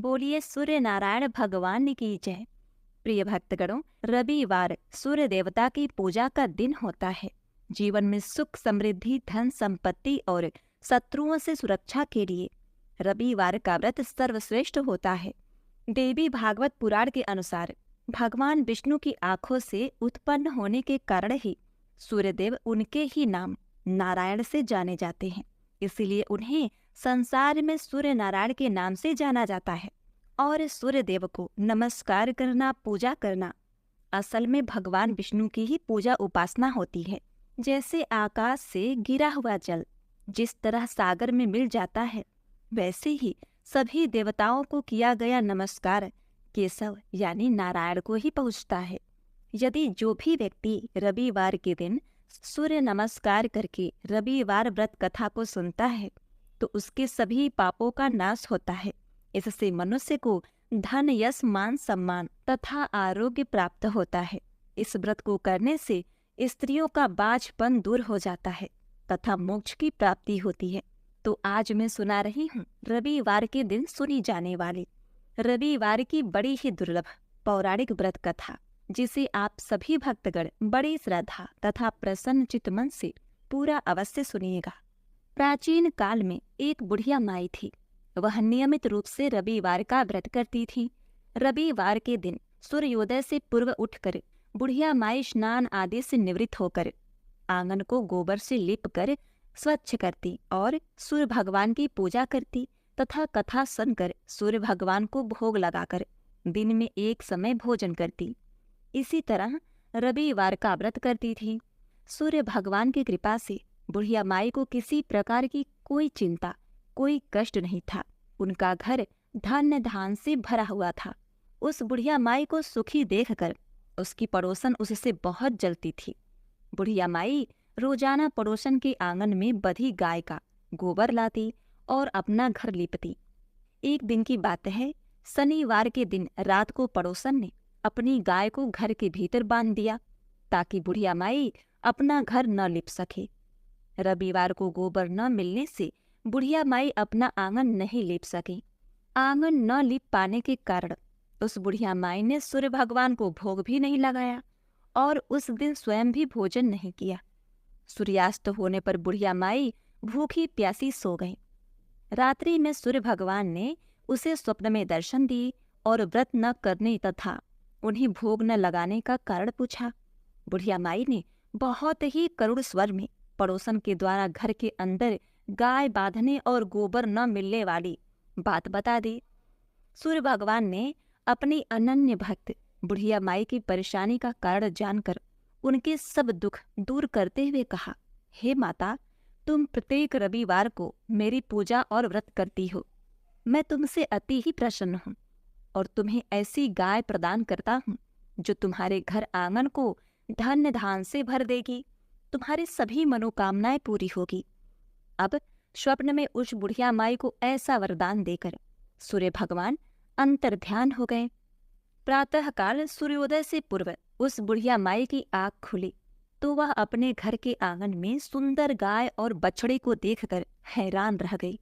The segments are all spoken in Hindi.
बोलिए सूर्य नारायण भगवान की जय। प्रिय भक्तगणों, रविवार सूर्य देवता की पूजा का दिन होता है। जीवन में सुख, समृद्धि, धन संपत्ति और शत्रुओं से सुरक्षा के लिए रविवार का व्रत सर्वश्रेष्ठ होता है। देवी भागवत पुराण के अनुसार भगवान विष्णु की आंखों से उत्पन्न होने के कारण ही सूर्यदेव उनके ही नाम नारायण से जाने जाते हैं। इसीलिए उन्हें संसार में सूर्य नारायण के नाम से जाना जाता है। और सूर्य देव को नमस्कार करना, पूजा करना असल में भगवान विष्णु की ही पूजा उपासना होती है। जैसे आकाश से गिरा हुआ जल जिस तरह सागर में मिल जाता है, वैसे ही सभी देवताओं को किया गया नमस्कार केशव यानी नारायण को ही पहुँचता है। यदि जो भी व्यक्ति रविवार के दिन सूर्य नमस्कार करके रविवार व्रत कथा को सुनता है तो उसके सभी पापों का नाश होता है। इससे मनुष्य को धन, यश, मान, सम्मान तथा आरोग्य प्राप्त होता है। इस व्रत को करने से स्त्रियों का बाझपन दूर हो जाता है तथा मोक्ष की प्राप्ति होती है। तो आज मैं सुना रही हूँ रविवार के दिन सुनी जाने वाली रविवार की बड़ी ही दुर्लभ पौराणिक व्रत कथा, जिसे आप सभी भक्तगण बड़ी श्रद्धा तथा प्रसन्न चित्त मन से पूरा अवश्य सुनिएगा। प्राचीन काल में एक बुढ़िया माई थी। वह नियमित रूप से रविवार का व्रत करती थी। रविवार के दिन सूर्योदय से पूर्व उठकर बुढ़िया माई स्नान आदि से निवृत्त होकर आंगन को गोबर से लीपकर स्वच्छ करती और सूर्य भगवान की पूजा करती तथा कथा सुनकर सूर्य भगवान को भोग लगाकर दिन में एक समय भोजन करती। इसी तरह रविवार का व्रत करती थी। सूर्य भगवान की कृपा से बुढ़िया माई को किसी प्रकार की कोई चिंता, कोई कष्ट नहीं था। उनका घर धन्य धान से भरा हुआ था। उस बुढ़िया माई को सुखी देखकर उसकी पड़ोसन उससे बहुत जलती थी। बुढ़िया माई रोजाना पड़ोसन के आंगन में बधी गाय का गोबर लाती और अपना घर लीपती। एक दिन की बात है, शनिवार के दिन रात को पड़ोसन ने अपनी गाय को घर के भीतर बांध दिया ताकि बुढ़िया माई अपना घर न लिप सके। रविवार को गोबर न मिलने से बुढ़िया माई अपना आंगन नहीं लीप सकी। आंगन न लीप पाने के कारण उस बुढ़िया माई ने सूर्य भगवान को भोग भी नहीं लगाया और उस दिन स्वयं भी भोजन नहीं किया। सूर्यास्त होने पर बुढ़िया माई भूखी प्यासी सो गई। रात्रि में सूर्य भगवान ने उसे स्वप्न में दर्शन दिए और व्रत न करने तथा उन्हें भोग न लगाने का कारण पूछा। बुढ़िया माई ने बहुत ही करुण स्वर में पड़ोसन के द्वारा घर के अंदर गाय बांधने और गोबर न मिलने वाली बात बता दी। सूर्य भगवान ने अपनी अनन्य भक्त बुढ़िया माई की परेशानी का कारण जानकर उनके सब दुख दूर करते हुए कहा, हे माता, तुम प्रत्येक रविवार को मेरी पूजा और व्रत करती हो। मैं तुमसे अति ही प्रसन्न हूँ और तुम्हें ऐसी गाय प्रदान करता हूँ जो तुम्हारे घर आंगन को धन्य धान से भर देगी। तुम्हारी सभी मनोकामनाएं पूरी होगी। अब स्वप्न में उस बुढ़िया माई को ऐसा वरदान देकर सूर्य भगवान अंतर्ध्यान हो गए। प्रातःकाल सूर्योदय से पूर्व उस बुढ़िया माई की आँख खुली तो वह अपने घर के आंगन में सुंदर गाय और बछड़े को देखकर हैरान रह गई।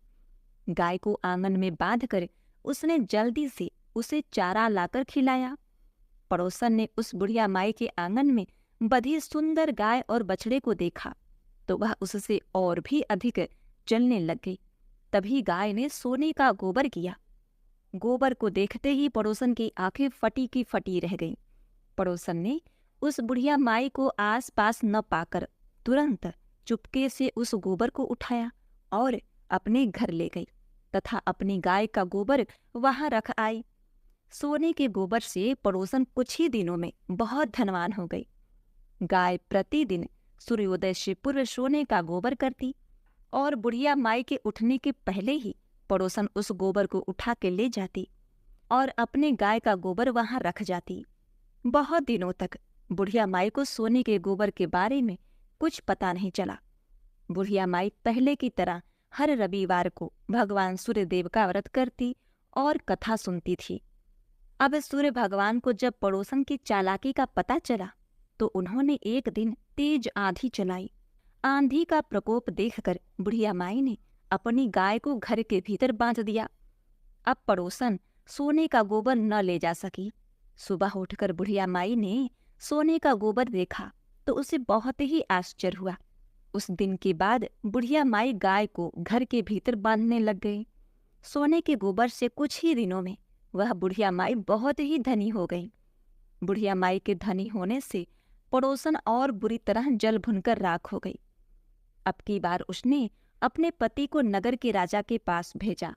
गाय को आंगन में बांधकर उसने जल्दी से उसे चारा लाकर खिलाया। पड़ोसन ने उस बुढ़िया माई के आंगन में बधी सुंदर गाय और बछड़े को देखा तो वह उससे और भी अधिक जलने लग गई। तभी गाय ने सोने का गोबर किया। गोबर को देखते ही पड़ोसन की आंखें फटी की फटी रह गईं। पड़ोसन ने उस बुढ़िया माई को आस पास न पाकर तुरंत चुपके से उस गोबर को उठाया और अपने घर ले गई तथा अपनी गाय का गोबर वहां रख आई। सोने के गोबर से पड़ोसन कुछ ही दिनों में बहुत धनवान हो गई। गाय प्रतिदिन सूर्योदय से पूर्व सोने का गोबर करती और बुढ़िया माई के उठने के पहले ही पड़ोसन उस गोबर को उठा के ले जाती और अपने गाय का गोबर वहां रख जाती। बहुत दिनों तक बुढ़िया माई को सोने के गोबर के बारे में कुछ पता नहीं चला। बुढ़िया माई पहले की तरह हर रविवार को भगवान सूर्यदेव का व्रत करती और कथा सुनती थी। अब सूर्य भगवान को जब पड़ोसन की चालाकी का पता चला तो उन्होंने एक दिन तेज आंधी चलाई। आंधी का प्रकोप देखकर बुढ़िया माई ने अपनी गाय को घर के भीतर बांध दिया। अब पड़ोसन सोने का गोबर न ले जा सकी। सुबह उठकर बुढ़िया माई ने सोने का गोबर देखा तो उसे बहुत ही आश्चर्य हुआ। उस दिन के बाद बुढ़िया माई गाय को घर के भीतर बांधने लग गई। सोने के गोबर से कुछ ही दिनों में वह बुढ़िया माई बहुत ही धनी हो गई। बुढ़िया माई के धनी होने से पड़ोसन और बुरी तरह जल भुनकर राख हो गई। अब की बार उसने अपने पति को नगर के राजा के पास भेजा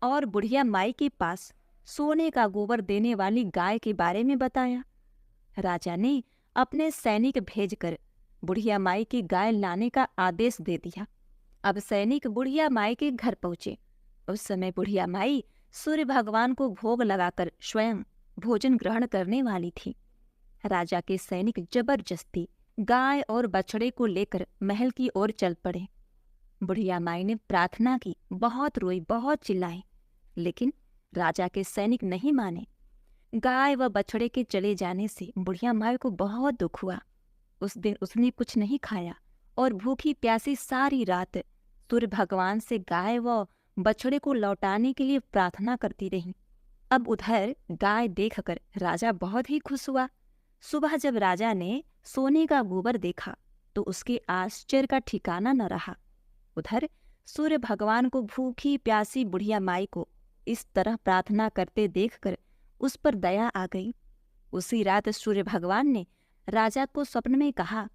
और बुढ़िया माई के पास सोने का गोबर देने वाली गाय के बारे में बताया। राजा ने अपने सैनिक भेजकर बुढ़िया माई की गाय लाने का आदेश दे दिया। अब सैनिक बुढ़िया माई के घर पहुंचे। उस समय बुढ़िया माई सूर्य भगवान को भोग लगाकर स्वयं भोजन ग्रहण करने वाली थी। राजा के सैनिक जबरदस्ती गाय और बछड़े को लेकर महल की ओर चल पड़े। बुढ़िया माई ने प्रार्थना की, बहुत रोई, बहुत चिल्लाई, लेकिन राजा के सैनिक नहीं माने। गाय व बछड़े के चले जाने से बुढ़िया माई को बहुत दुख हुआ। उस दिन उसने कुछ नहीं खाया और भूखी प्यासी सारी रात सूर्य भगवान से गाय व बछड़े को लौटाने के लिए प्रार्थना करती रही। अब उधर गाय देखकर राजा बहुत ही खुश हुआ। सुबह जब राजा ने सोने का गोबर देखा तो उसके आश्चर्य का ठिकाना न रहा। उधर सूर्य भगवान को भूखी प्यासी बुढ़िया माई को इस तरह प्रार्थना करते देखकर उस पर दया आ गई। उसी रात सूर्य भगवान ने राजा को स्वप्न में कहा,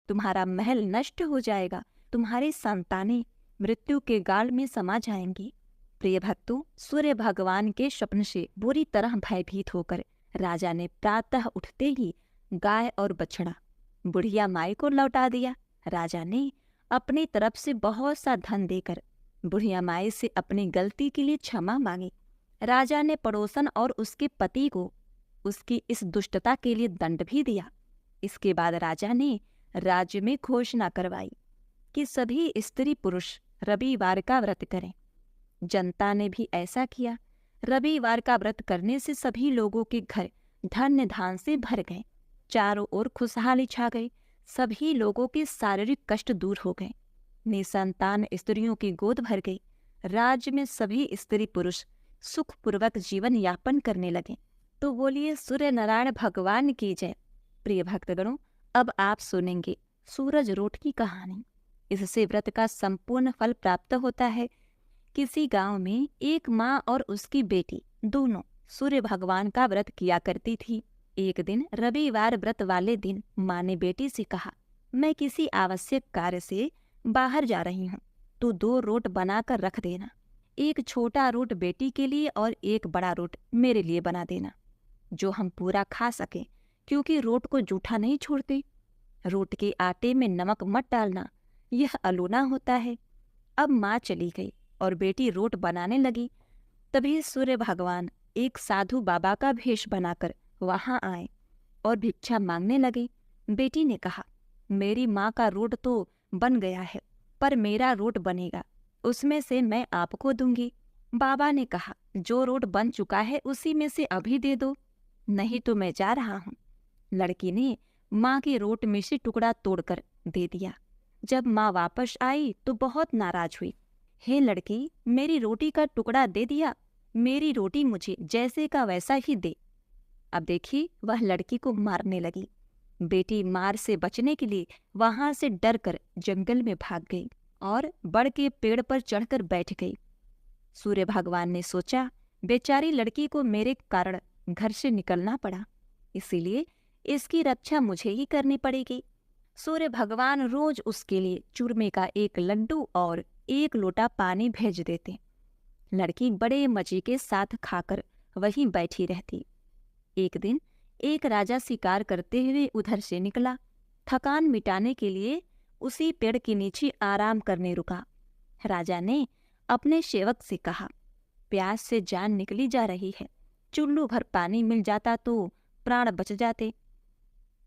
तुम्हारा महल नष्ट हो जाएगा, तुम्हारी संतानें मृत्यु के गाल में समा जाएंगी। प्रिय भक्तों, सूर्य भगवान के स्वप्न से बुरी तरह भयभीत होकर राजा ने प्रातः उठते ही गाय और बछड़ा बुढ़िया माई को लौटा दिया। राजा ने अपनी तरफ से बहुत सा धन देकर बुढ़िया माई से अपनी गलती के लिए क्षमा मांगी। राजा ने पड़ोसन और उसके पति को उसकी इस दुष्टता के लिए दंड भी दिया। इसके बाद राजा ने राज्य में घोषणा करवाई कि सभी स्त्री पुरुष रविवार का व्रत करें। जनता ने भी ऐसा किया। रविवार का व्रत करने से सभी लोगों के घर धन्य धान से भर गए। चारों ओर खुशहाली छा गई। सभी लोगों के शारीरिक कष्ट दूर हो गए। निसंतान स्त्रियों की गोद भर गई। राज्य में सभी स्त्री पुरुष सुखपूर्वक जीवन यापन करने लगे। तो बोलिए सूर्य नारायण भगवान की जय। प्रिय भक्तगणों, अब आप सुनेंगे सूरज रोट की कहानी। इससे व्रत का संपूर्ण फल प्राप्त होता है। किसी गांव में एक माँ और उसकी बेटी दोनों सूर्य भगवान का व्रत किया करती थी। एक दिन रविवार व्रत वाले दिन माँ ने बेटी से कहा, मैं किसी आवश्यक कार्य से बाहर जा रही हूँ, तू 2 रोट बनाकर रख देना। एक छोटा रोट बेटी के लिए और एक बड़ा रोट मेरे लिए बना देना, जो हम पूरा खा सके, क्योंकि रोट को जूठा नहीं छोड़ते। रोट के आटे में नमक मत डालना, यह अलोना होता है। अब माँ चली गई और बेटी रोट बनाने लगी। तभी सूर्य भगवान एक साधु बाबा का भेष बनाकर वहां आए और भिक्षा मांगने लगे। बेटी ने कहा, मेरी माँ का रोट तो बन गया है, पर मेरा रोट बनेगा, उसमें से मैं आपको दूंगी। बाबा ने कहा, जो रोट बन चुका है उसी में से अभी दे दो, नहीं तो मैं जा रहा हूँ। लड़की ने माँ के रोट में से टुकड़ा तोड़कर दे दिया। जब माँ वापस आई तो बहुत नाराज हुई। हे लड़की, मेरी रोटी का टुकड़ा दे दिया, मेरी रोटी मुझे जैसे का वैसा ही दे। अब देखिए, वह लड़की को मारने लगी। बेटी मार से बचने के लिए वहां से डरकर जंगल में भाग गई और बड़ के पेड़ पर चढ़कर बैठ गई। सूर्य भगवान ने सोचा, बेचारी लड़की को मेरे कारण घर से निकलना पड़ा, इसीलिए इसकी रक्षा मुझे ही करनी पड़ेगी। सूर्य भगवान रोज उसके लिए चूरमे का एक लड्डू और 1 लोटा पानी भेज देते। लड़की बड़े मजे के साथ खाकर वहीं बैठी रहती। एक दिन एक राजा शिकार करते हुए उधर से निकला। थकान मिटाने के लिए उसी पेड़ के नीचे आराम करने रुका। राजा ने अपने सेवक से कहा, प्यास से जान निकली जा रही है, चुल्लू भर पानी मिल जाता तो प्राण बच जाते।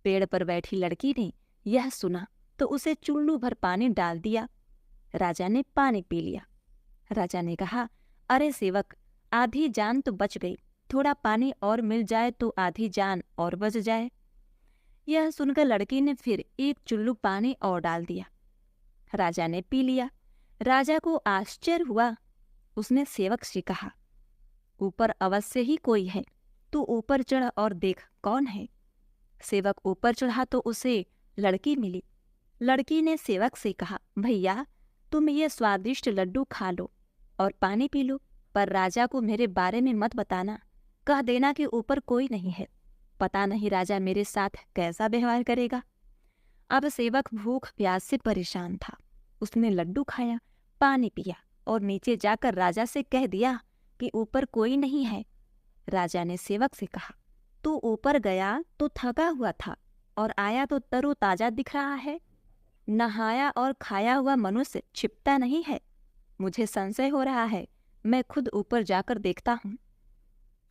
पेड़ पर बैठी लड़की ने यह सुना तो उसे चुल्लू भर पानी डाल दिया। राजा ने पानी पी लिया। राजा ने कहा, अरे सेवक, आधी जान तो बच गई, थोड़ा पानी और मिल जाए तो आधी जान और बच जाए। यह सुनकर लड़की ने फिर 1 चुल्लू पानी और डाल दिया। राजा ने पी लिया। राजा को आश्चर्य हुआ। उसने सेवक से कहा, ऊपर अवश्य ही कोई है, तू ऊपर चढ़ और देख कौन है। सेवक ऊपर चढ़ा तो उसे लड़की मिली। लड़की ने सेवक से कहा, भैया तुम ये स्वादिष्ट लड्डू खा लो और पानी पी लो, पर राजा को मेरे बारे में मत बताना। कह देना कि ऊपर कोई नहीं है। पता नहीं राजा मेरे साथ कैसा व्यवहार करेगा। अब सेवक भूख प्यास से परेशान था। उसने लड्डू खाया, पानी पिया और नीचे जाकर राजा से कह दिया कि ऊपर कोई नहीं है। राजा ने सेवक से कहा, तू ऊपर गया तो थका हुआ था और आया तो तरोताजा दिख रहा है। नहाया और खाया हुआ मनुष्य छिपता नहीं है। मुझे संशय हो रहा है, मैं खुद ऊपर जाकर देखता हूँ।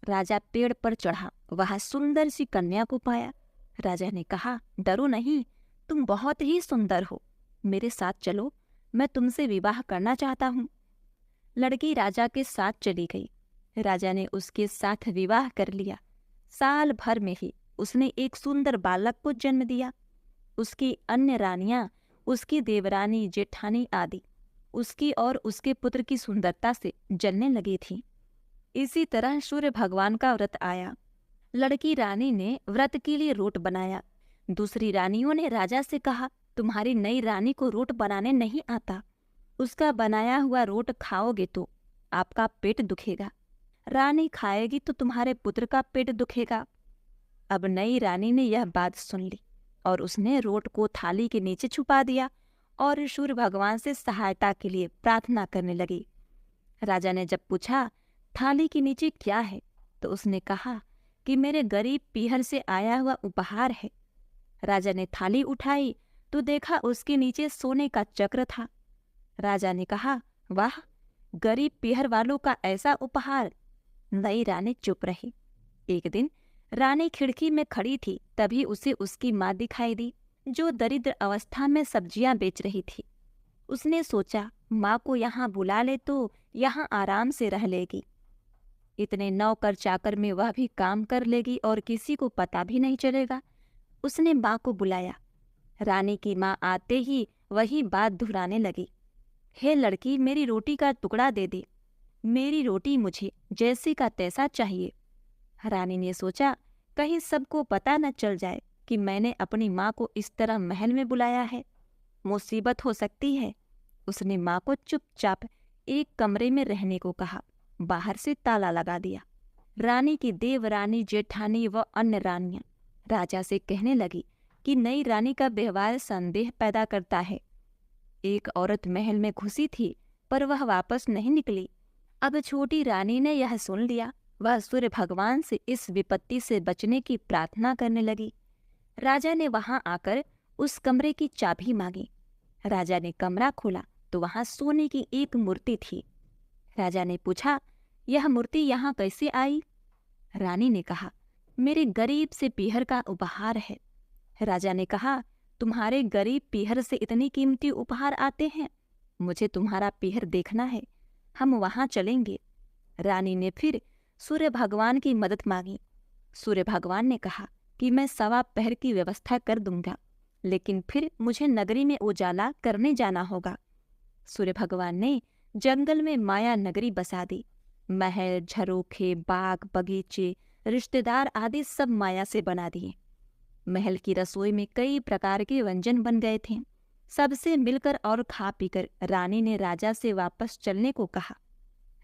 राजा पेड़ पर चढ़ा, वहां सुंदर सी कन्या को पाया। राजा ने कहा, डरो नहीं, तुम बहुत ही सुंदर हो। मेरे साथ चलो, मैं तुमसे विवाह करना चाहता हूँ। लड़की राजा के साथ चली गई। राजा ने उसके साथ विवाह कर लिया। साल भर में ही उसने एक सुंदर बालक को जन्म दिया। उसकी अन्य रानियां, उसकी देवरानी, जेठानी आदि उसकी और उसके पुत्र की सुंदरता से जलने लगी थीं। इसी तरह सूर्य भगवान का व्रत आया। लड़की रानी ने व्रत के लिए रोट बनाया। दूसरी रानियों ने राजा से कहा, तुम्हारी नई रानी को रोट बनाने नहीं आता। उसका बनाया हुआ रोट खाओगे तो आपका पेट दुखेगा, रानी खाएगी तो तुम्हारे पुत्र का पेट दुखेगा। अब नई रानी ने यह बात सुन ली और उसने रोट को थाली के नीचे छुपा दिया और सूर्य भगवान से सहायता के लिए प्रार्थना करने लगी। राजा ने जब पूछा, थाली के नीचे क्या है, तो उसने कहा कि मेरे गरीब पीहर से आया हुआ उपहार है। राजा ने थाली उठाई तो देखा उसके नीचे सोने का चक्र था। राजा ने कहा, वाह, गरीब पीहर वालों का ऐसा उपहार। नई रानी चुप रही। एक दिन रानी खिड़की में खड़ी थी, तभी उसे उसकी माँ दिखाई दी, जो दरिद्र अवस्था में सब्जियां बेच रही थी। उसने सोचा, माँ को यहाँ बुला ले तो यहाँ आराम से रह लेगी। इतने नौकर चाकर में वह भी काम कर लेगी और किसी को पता भी नहीं चलेगा। उसने माँ को बुलाया। रानी की माँ आते ही वही बात दोहराने लगी, हे लड़की, मेरी रोटी का टुकड़ा दे दे। मेरी रोटी मुझे जैसी का तैसा चाहिए। रानी ने सोचा, कहीं सबको पता न चल जाए कि मैंने अपनी माँ को इस तरह महल में बुलाया है, मुसीबत हो सकती है। उसने माँ को चुपचाप एक कमरे में रहने को कहा, बाहर से ताला लगा दिया। रानी की देवरानी, जेठानी व अन्य रानियां राजा से कहने लगी कि नई रानी का व्यवहार संदेह पैदा करता है। एक औरत महल में घुसी थी पर वह वापस नहीं निकली। अब छोटी रानी ने यह सुन लिया। वह सूर्य भगवान से इस विपत्ति से बचने की प्रार्थना करने लगी। राजा ने वहां आकर उस कमरे की चाबी मांगी। राजा ने कमरा खोला तो वहां सोने की एक मूर्ति थी। राजा ने पूछा, यह मूर्ति यहाँ कैसे आई? रानी ने कहा, मेरे गरीब से पीहर का उपहार है। राजा ने कहा, तुम्हारे गरीब पीहर से इतनी कीमती उपहार आते हैं? मुझे तुम्हारा पीहर देखना है, हम वहां चलेंगे। रानी ने फिर सूर्य भगवान की मदद मांगी। सूर्य भगवान ने कहा कि मैं 1.25 पहर की व्यवस्था कर दूंगा, लेकिन फिर मुझे नगरी में उजाला करने जाना होगा। सूर्य भगवान ने जंगल में माया नगरी बसा दी। महल, झरोखे, बाग, बगीचे, रिश्तेदार आदि सब माया से बना दिए। महल की रसोई में कई प्रकार के व्यंजन बन गए थे। सबसे मिलकर और खा पीकर रानी ने राजा से वापस चलने को कहा।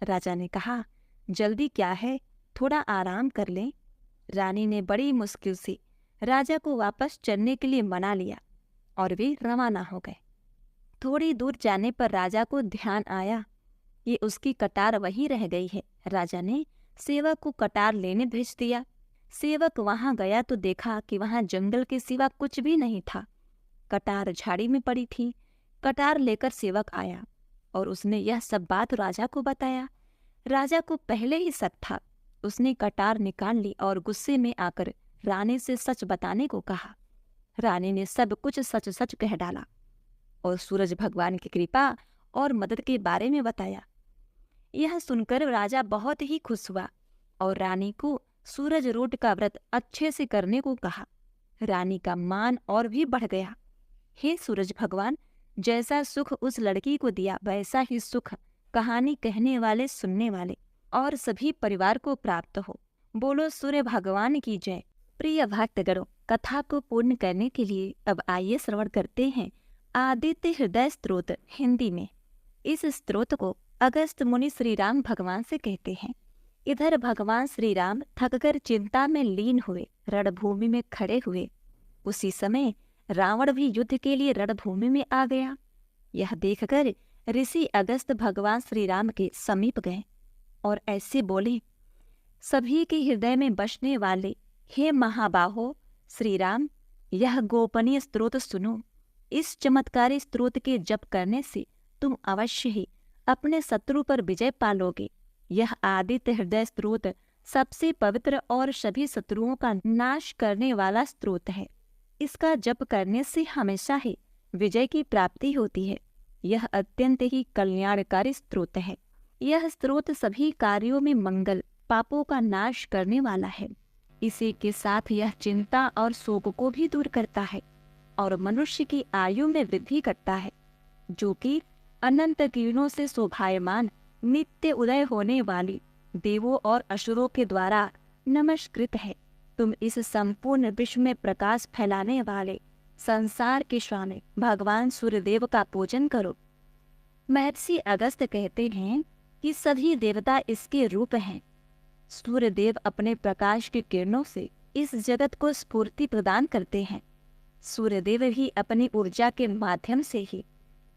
राजा ने कहा, जल्दी क्या है, थोड़ा आराम कर लें। रानी ने बड़ी मुश्किल से राजा को वापस चलने के लिए मना लिया और वे रवाना हो गए। थोड़ी दूर जाने पर राजा को ध्यान आया, ये उसकी कटार वहीं रह गई है। राजा ने सेवक को कटार लेने भेज दिया। सेवक वहां गया तो देखा कि वहां जंगल के सिवा कुछ भी नहीं था। कटार झाड़ी में पड़ी थी। कटार लेकर सेवक आया और उसने यह सब बात राजा को बताया। राजा को पहले ही शक था। उसने कटार निकाल ली और गुस्से में आकर रानी से सच बताने को कहा। रानी ने सब कुछ सच सच कह डाला और सूरज भगवान की कृपा और मदद के बारे में बताया। यह सुनकर राजा बहुत ही खुश हुआ और रानी को सूरज रोट का व्रत अच्छे से करने को कहा। रानी का मान और भी बढ़ गया। हे सूरज भगवान, जैसा सुख उस लड़की को दिया वैसा ही सुख कहानी कहने वाले, सुनने वाले और सभी परिवार को प्राप्त हो। बोलो सूर्य भगवान की जय। प्रिय भक्तगणों, कथा को पूर्ण करने के लिए अब आइए श्रवण करते हैं आदित्य हृदय स्तोत्र हिंदी में। इस स्तोत्र को अगस्त मुनि श्री राम भगवान से कहते हैं। इधर भगवान श्री राम थककर चिंता में लीन हुए रणभूमि में खड़े हुए। उसी समय रावण भी युद्ध के लिए रणभूमि में आ गया। यह देखकर ऋषि अगस्त भगवान श्री राम के समीप गए और ऐसे बोले, सभी के हृदय में बसने वाले हे महाबाहो श्री राम, यह गोपनीय स्तोत्र सुनो। इस चमत्कारी स्तोत्र के जप करने से तुम अवश्य ही अपने शत्रु पर विजय पालोगे। यह आदित्य हृदय स्तोत्र सबसे पवित्र और सभी शत्रुओं का नाश करने वाला स्तोत्र है। इसका जप करने से हमेशा ही विजय की प्राप्ति होती है। यह अत्यंत ही कल्याणकारी स्तोत्र है। यह स्तोत्र सभी कार्यों में मंगल, पापों का नाश करने वाला है। इसी के साथ यह चिंता और शोक को भी दूर करता है और मनुष्य की आयु में वृद्धि करता है, जो कि अनंत किरणों से शोभायमान नित्य उदय होने वाली देवों और असुरों के द्वारा नमस्कृत है। तुम इस संपूर्ण विश्व में प्रकाश फैलाने वाले संसार के स्वामी भगवान सूर्यदेव का पूजन करो। महर्षि अगस्त कहते हैं कि सभी देवता इसके रूप हैं। सूर्यदेव अपने प्रकाश की किरणों से इस जगत को स्फूर्ति प्रदान करते हैं। सूर्यदेव ही अपनी ऊर्जा के माध्यम से ही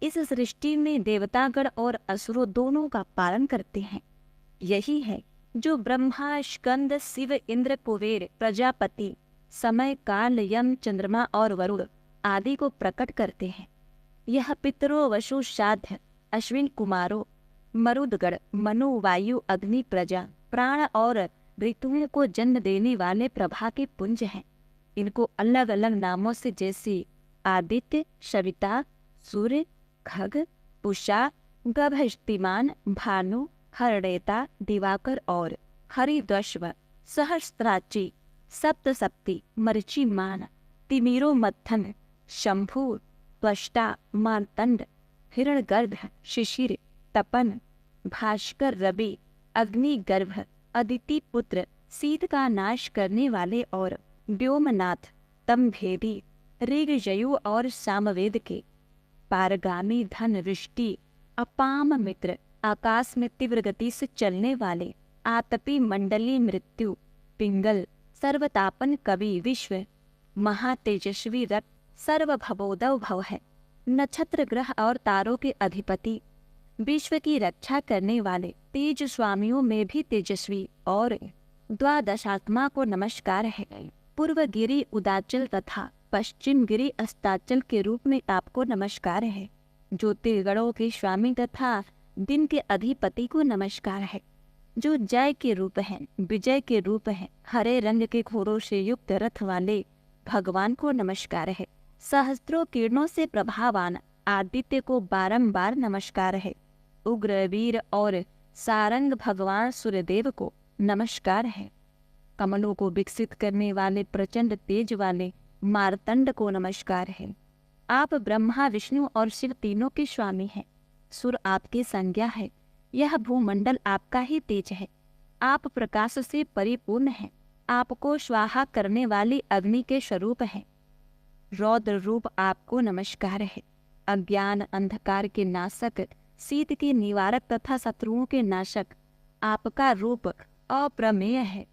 इस सृष्टि में देवतागण और असुरों दोनों का पालन करते हैं। यही है जो ब्रह्मा, स्कंद, शिव, इंद्र, कुबेर, प्रजापति, समय, काल, यम, चंद्रमा और वरुण आदि को प्रकट करते हैं। यह पितरों, वसु, श्राद्ध, अश्विन कुमारों, मरुदगण, मनु, वायु, अग्नि, प्रजा, प्राण और ऋतुओं को जन्म देने वाले प्रभा के पुंज हैं। इनको अलग अलग नामों से जैसे आदित्य, सविता, सूर्य, खग, पुषा, गभस्तिमान, भानु, हरणेता, दिवाकर और हरिदश्व, सहस्त्राची, सप्तसप्ती, मरीचिमान, तिमिरो मत्थन, शंभु, त्वष्टा, मार्तंड, हिरण्यगर्भ, शिशिर, तपन, भास्कर, रवि, अग्निगर्भ, अदिति पुत्र, शीत का नाश करने वाले और व्योमनाथ, तमभेदी, ऋग्ययु और सामवेद के पारगामी, धन, वृष्टि, अपाम मित्र, आकाश में तीव्र गति से चलने वाले, आतपी, मंडली, मृत्यु, पिंगल, सर्वतापन, कवि, विश्व, महातेजस्वी, रक्त, सर्वभवोदव भव है। नक्षत्र, ग्रह और तारों के अधिपति, विश्व की रक्षा करने वाले, तेज स्वामियों में भी तेजस्वी और द्वादशात्मा को नमस्कार है। पूर्व गिरि उदाचल तथा पश्चिम गिरि अस्ताचल के रूप में आपको नमस्कार है। ज्योतिर्गणों के स्वामी तथा दिन के अधिपति को नमस्कार है। जो जय के रूप हैं, विजय के रूप हैं, हरे रंग के घोड़ों से युक्त रथ वाले भगवान को नमस्कार है। सहस्त्रों किरणों से प्रभावान आदित्य को बारंबार नमस्कार है। उग्र, वीर और सारंग भगवान सूर्यदेव को नमस्कार है। कमलों को विकसित करने वाले प्रचंड तेज वाले मार्तंड को नमस्कार है। आप ब्रह्मा, विष्णु और शिव तीनों के स्वामी हैं। सुर आपकी संज्ञा है। यह भूमंडल आपका ही तेज है। आप प्रकाश से परिपूर्ण हैं। आपको स्वाहा करने वाली अग्नि के स्वरूप हैं। रौद्र रूप आपको नमस्कार है। अज्ञान, अंधकार के नाशक, शीत के निवारक तथा शत्रुओं के नाशक आपका रूप अप्रमेय है।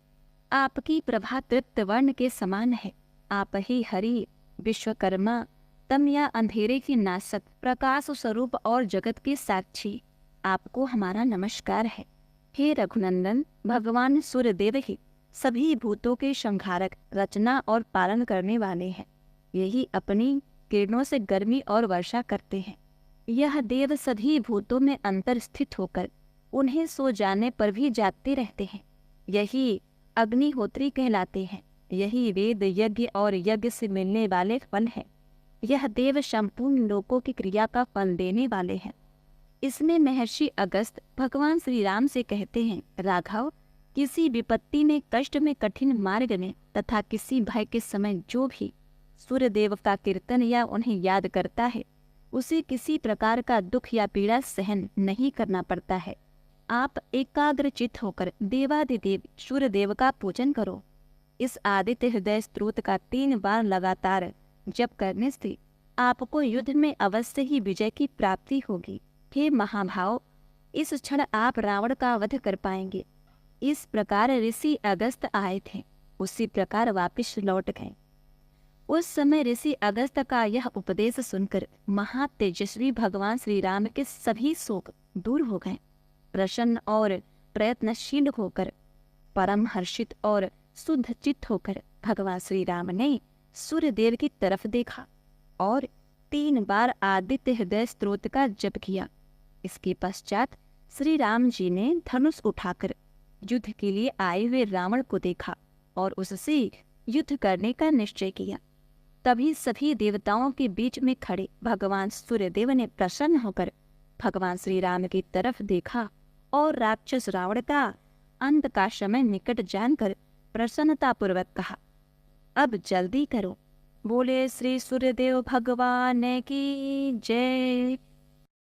आपकी प्रभा तृप्त वर्ण के समान है। आप ही हरि, विश्वकर्मा, तम या अंधेरे के नाशक, प्रकाश स्वरूप और जगत के साक्षी आपको हमारा नमस्कार है। हे रघुनंदन, भगवान सूर्यदेव ही सभी भूतों के संहारक, रचना और पालन करने वाले हैं। यही अपनी किरणों से गर्मी और वर्षा करते हैं। यह देव सभी भूतों में अंतर स्थित होकर उन्हें सो जाने पर भी जागते रहते हैं। यही अग्निहोत्री कहलाते हैं। यही वेद, यज्ञ और यज्ञ से मिलने वाले फल हैं। यह देव संपूर्ण लोकों की क्रिया का फल देने वाले हैं। इसमें महर्षि अगस्त भगवान श्री राम से कहते हैं, राघव, किसी विपत्ति में, कष्ट में, कठिन मार्ग में तथा किसी भय के समय जो भी सूर्यदेव का कीर्तन या उन्हें याद करता है, उसे किसी प्रकार का दुख या पीड़ा सहन नहीं करना पड़ता है। आप एकाग्रचित होकर देवादिदेव सूर्यदेव का पूजन करो। इस आदित्य हृदय स्तोत्र का 3 बार लगातार जप करने से आपको युद्ध में अवश्य ही विजय की प्राप्ति होगी। हे महाभाव, इस क्षण आप रावण का वध कर पाएंगे। इस प्रकार ऋषि अगस्त आए थे, उसी प्रकार वापिस लौट गए। उस समय ऋषि अगस्त का यह उपदेश सुनकर महातेजस्वी भगवान श्री राम के सभी शोक दूर हो गए। प्रसन्न और प्रयत्नशील होकर, परम हर्षित और शुद्ध चित्त होकर भगवान श्री राम ने सूर्यदेव की तरफ देखा और 3 बार आदित्य हृदय स्तोत्र का जप किया। इसके पश्चात श्री राम जी ने धनुष उठाकर युद्ध के लिए आए हुए रावण को देखा और उससे युद्ध करने का निश्चय किया। तभी सभी देवताओं के बीच में खड़े भगवान सूर्यदेव ने प्रसन्न होकर भगवान श्री राम की तरफ देखा और राक्षस रावण का अंत का समय निकट जानकर प्रसन्नतापूर्वक कहा, अब जल्दी करो। बोले श्री सूर्यदेव भगवान की जय।